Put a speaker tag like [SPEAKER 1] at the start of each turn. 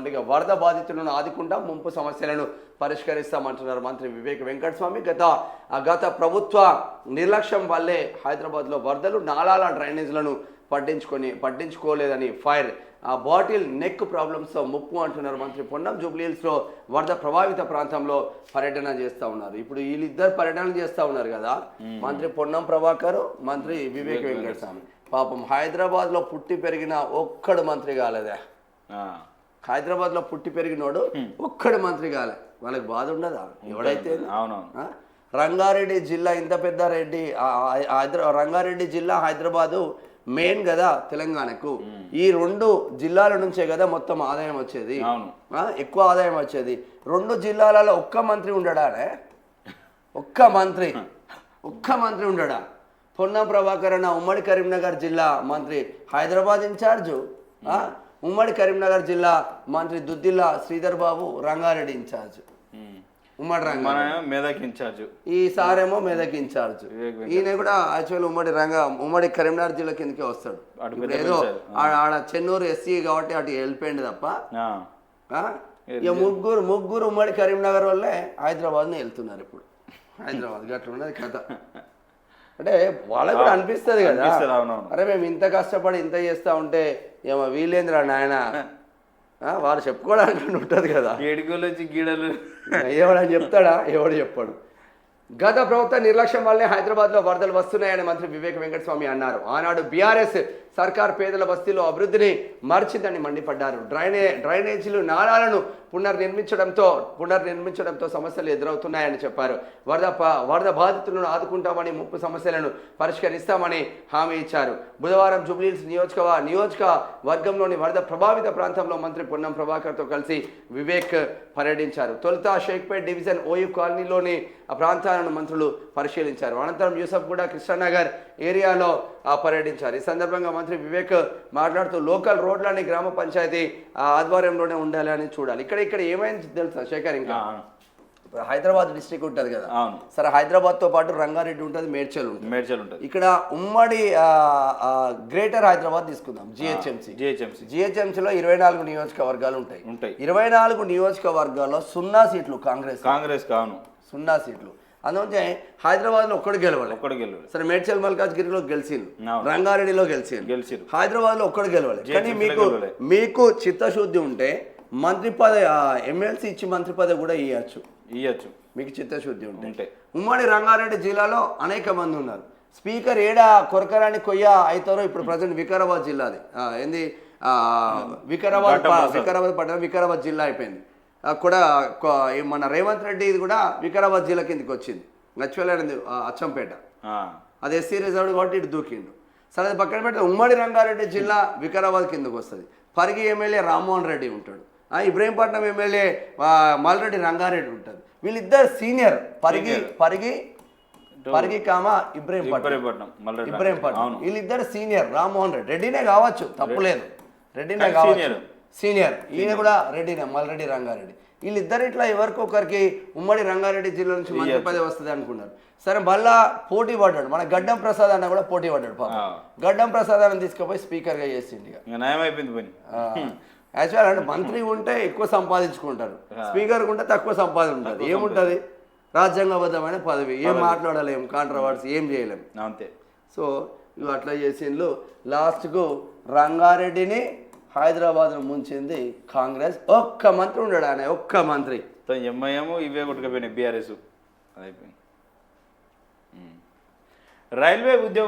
[SPEAKER 1] ఉంటే ఇక వరద బాధితులను ఆదుకుంటాం, ముంపు సమస్యలను పరిష్కరిస్తామంటున్నారు మంత్రి వివేక్ వెంకటస్వామి. గత ప్రభుత్వ నిర్లక్ష్యం వల్లే హైదరాబాద్లో వరదలు, నాలాల డ్రైనేజ్లను పట్టించుకోలేదని ఫైర్, బాటిల్ నెక్ ప్రాబ్లమ్స్తో ముప్పు అంటున్నారు మంత్రి పొన్నం. జూబ్లీహిల్స్లో వరద ప్రభావిత ప్రాంతంలో పర్యటన చేస్తూ ఉన్నారు. ఇప్పుడు వీళ్ళిద్దరు పర్యటన చేస్తూ ఉన్నారు కదా, మంత్రి పొన్నం ప్రభాకర్, మంత్రి వివేక్ వెంకటస్వామి. పాపం హైదరాబాద్లో పుట్టి పెరిగిన ఒక్కడు మంత్రి కాలేదా? హైదరాబాద్లో పుట్టి పెరిగినోడు ఒక్కడు మంత్రి కాలే, వాళ్ళకి బాధ ఉండదా? ఎవడైతే రంగారెడ్డి జిల్లా, ఇంత పెద్ద రెడ్డి రంగారెడ్డి జిల్లా హైదరాబాదు మెయిన్ కదా తెలంగాణకు. ఈ 2 జిల్లాల నుంచే కదా మొత్తం ఆదాయం వచ్చేది, ఎక్కువ ఆదాయం వచ్చేది. 2 జిల్లాలలో ఒక్క మంత్రి ఉండడానే, ఒక్క మంత్రి ఉండడా? పొన్నం ప్రభాకర్ అన్న ఉమ్మడి కరీంనగర్ జిల్లా మంత్రి, హైదరాబాద్ ఇన్ఛార్జు. ఉమ్మడి కరీంనగర్ జిల్లా మంత్రి దుద్దిల్ల శ్రీధర్ బాబు రంగారెడ్డి ఇన్ఛార్జ్, ఉమ్మడి
[SPEAKER 2] మెదక్ ఇన్ఛార్జ్.
[SPEAKER 1] ఈ సారేమో మెదక్ ఇన్ఛార్జ్. ఈయన కూడా యాక్చువల్ ఉమ్మడి కరీంనగర్ జిల్లా కిందకే వస్తాడు. ఏదో ఆడ చెన్నూరు ఎస్సీ కాబట్టి అటు వెళ్ళిపోయింది తప్ప. ఇక ముగ్గురు ఉమ్మడి కరీంనగర్ వల్లే హైదరాబాద్ని వెళ్తున్నారు ఇప్పుడు. హైదరాబాద్ గట్ల ఉన్నది కథ. అంటే వాళ్ళకి కూడా అనిపిస్తుంది కదా, అరే మేము ఇంత కష్టపడి ఇంత చేస్తా ఉంటే ఏమో వీళ్ళేంద్రా నాయన, వాళ్ళు చెప్పుకోవడానికి ఉంటుంది కదా.
[SPEAKER 2] ఏడుకోలు వచ్చి గీడలు
[SPEAKER 1] ఎవడని చెప్తాడా? ఎవడు చెప్పాడు? గత ప్రభుత్వ నిర్లక్ష్యం వల్లే హైదరాబాద్లో వరదలు వస్తున్నాయని మంత్రి వివేక్ వెంకటస్వామి అన్నారు. ఆనాడు బీఆర్ఎస్ సర్కార్ పేదల బస్తీలో అభివృద్ధిని మర్చిందని మండిపడ్డారు. డ్రైనేజీలు, నాలాలను పునర్నిర్మించడంతో సమస్యలు ఎదురవుతున్నాయని చెప్పారు. వరద బాధితులను ఆదుకుంటామని, ముప్పు సమస్యలను పరిష్కరిస్తామని హామీ ఇచ్చారు. బుధవారం జూబ్లీహిల్స్ నియోజకవర్గంలోని వరద ప్రభావిత ప్రాంతంలో మంత్రి పొన్నం ప్రభాకర్తో కలిసి వివేక్ పర్యటించారు. తొలుత షేక్పేట్ డివిజన్ ఓయూ కాలనీలోని ఆ ప్రాంతాలను మంత్రులు పరిశీలించారు. అనంతరం యూసఫ్గూడ, కృష్ణానగర్ ఏరియాలో పర్యటించారు. ఈ సందర్భంగా మంత్రి వివేక్ మాట్లాడుతూ లోకల్ రోడ్లని గ్రామ పంచాయతీ ఆధ్వర్యంలోనే ఉండాలి అని చూడాలి. ఇక్కడ ఏమైంది తెలుసా శేఖర్? ఇంకా హైదరాబాద్ డిస్ట్రిక్ట్ ఉంటుంది కదా, సరే హైదరాబాద్తో పాటు రంగారెడ్డి ఉంటుంది, మేడ్చల్ ఉంటుంది. ఇక్కడ ఉమ్మడి గ్రేటర్ హైదరాబాద్ తీసుకుందాం, జిహెచ్ఎంసీలో 24 నియోజకవర్గాలు ఉంటాయి. 24 నియోజకవర్గాల్లో 0 సీట్లు కాంగ్రెస్. 0 సీట్లు. అందుకే హైదరాబాద్లో ఒక్కడు గెలవాలి. సరే మేడ్చల్ మల్కాజ్గిరిలో గెలిచిండు, రంగారెడ్డిలో గెలిచిండు, హైదరాబాద్లో ఒక్కడు గెలవాలి. కానీ మీకు చిత్తశుద్ధి ఉంటే మంత్రి పదవి, ఎమ్మెల్సీ ఇచ్చి మంత్రి పదవి కూడా ఇవ్వచ్చు మీకు చిత్తశుద్ధి ఉంటే. ఉమ్మడి రంగారెడ్డి జిల్లాలో అనేక మంది ఉన్నారు. స్పీకర్ ఏడా కొరకరాని కొయ్య అవుతారో ఇప్పుడు ప్రజెంట్ వికారాబాద్ జిల్లాది ఏంది, వికారాబాద్ పట్టణం వికారాబాద్ జిల్లా అయిపోయింది కూడా. మన రేవంత్ రెడ్డి ఇది కూడా వికారాబాద్ జిల్లా కిందకి వచ్చింది. నచ్చిపోలేండి అచ్చంపేట, అది ఎస్సీ రిజర్వ్డ్ కాబట్టి ఇటు దూకిండు. సరే అది పక్కన పెడితే ఉమ్మడి రంగారెడ్డి జిల్లా వికారాబాద్ కిందకు వస్తుంది. పరిగి ఎమ్మెల్యే రామ్మోహన్ రెడ్డి ఉంటాడు, ఇబ్రహీంపట్నం ఎమ్మెల్యే మల్రెడ్డి రంగారెడ్డి ఉంటుంది. వీళ్ళిద్దరు సీనియర్, పరిగి ఇబ్రహీంపట్నం వీళ్ళిద్దరు సీనియర్. రామ్మోహన్ రెడ్డినే కావచ్చు, తప్పులేదు, రెడ్డినే కావచ్చు సీనియర్. ఈయన కూడా రెడ్డినే, మల్రెడ్డి రంగారెడ్డి. వీళ్ళిద్దరు ఇట్లా ఎవరికొకరికి ఉమ్మడి రంగారెడ్డి జిల్లా నుంచి మంత్రి పదవి వస్తుంది అనుకున్నారు. సరే మళ్ళా పోటీ పడ్డాడు, మన గడ్డం ప్రసాద్ అన్న కూడా పోటీ పడ్డాడు. గడ్డం ప్రసాద్ అన్న తీసుకుపోయి స్పీకర్గా చేసింది. యాక్చువల్ అంటే మంత్రి ఉంటే ఎక్కువ సంపాదించుకుంటారు, స్పీకర్ ఉంటే తక్కువ సంపాదన ఉంటుంది. ఏముంటుంది? రాజ్యాంగబద్ధమైన పదవి, ఏం మాట్లాడలేము, కాంట్రవర్సీ ఏం చేయలేము అంతే. సో ఇవి అట్లా చేసిండ్రు. లాస్ట్కు రంగారెడ్డిని హైదరాబాద్ను ముంచింది కాంగ్రెస్. ఒక్క మంత్రి ఉండడు, ఆయన ఒక్క మంత్రి.
[SPEAKER 2] ఎంఐఎం ఇవే కొట్టుకుపోయినాయి, బీఆర్ఎస్. అదైపోయింది. రైల్వే ఉద్యోగ